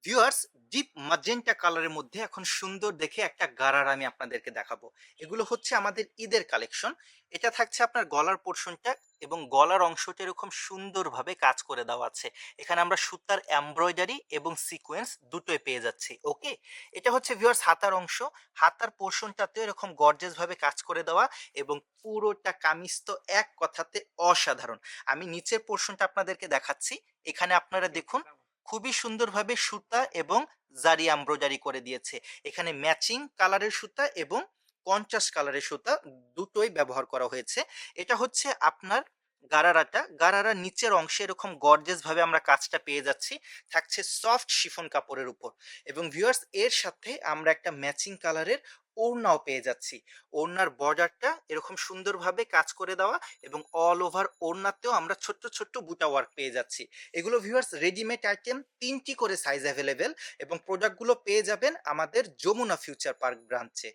Viewers, deep magenta কালারের মধ্যে এখন সুন্দর দেখে একটা গারারা আমি আপনাদেরকে দেখাবো। এগুলো হচ্ছে আমাদের ঈদের কালেকশন। এটা থাকছে আপনার গলার পোর্শনটা এবং গলার অংশটা এরকম সুন্দরভাবে কাজ করে দেওয়া আছে। এখানে আমরা সুতার এমব্রয়ডারি এবং সিকোয়েন্স দুটোই পেয়ে যাচ্ছি। ওকে, এটা হচ্ছে ভিউয়ার্স হাতার অংশ। হাতার পোর্শনটাতে এরকম গর্জিয়াস ভাবে কাজ করে দেওয়া এবং পুরোটা কামিজ তো এক কথাতে অসাধারণ। আমি নিচের পোর্শনটা আপনাদেরকে দেখাচ্ছি। এখানে আপনারা দেখুন, খুবই সুন্দরভাবে সুতা এবং জারি এমব্রয়ডারি করে দিয়েছে। এখানে ম্যাচিং কালারের সুতা এবং কন্ট্রাস্ট কালারের সুতা দুটোই ব্যবহার করা হয়েছে। এটা হচ্ছে আপনার গারারাটা। গারারার নিচের অংশে এরকম গর্জিয়াস ভাবে আমরা কাজটা পেয়ে যাচ্ছি। থাকছে সফট শিফন কাপড়ের উপর এবং ভিউয়ার্স এর সাথে আমরা একটা ম্যাচিং কালারের ওড়নাও পেয়ে যাচ্ছি। ওড়নার বর্ডারটা এরকম সুন্দরভাবে কাজ করে দেওয়া এবং অল ওভার ওড়নাতেও আমরা ছোট্ট, ছোট্ট বুটা ওয়ার্ক পেয়ে যাচ্ছি। এগুলো ভিউয়ার্স রেডিমেড আইটেম, ৩ টি করে সাইজ এভেইলেবল এবং প্রোডাক্টগুলো পেয়ে যাবেন আমাদের যমুনা ফিউচার পার্ক ব্রাঞ্চে।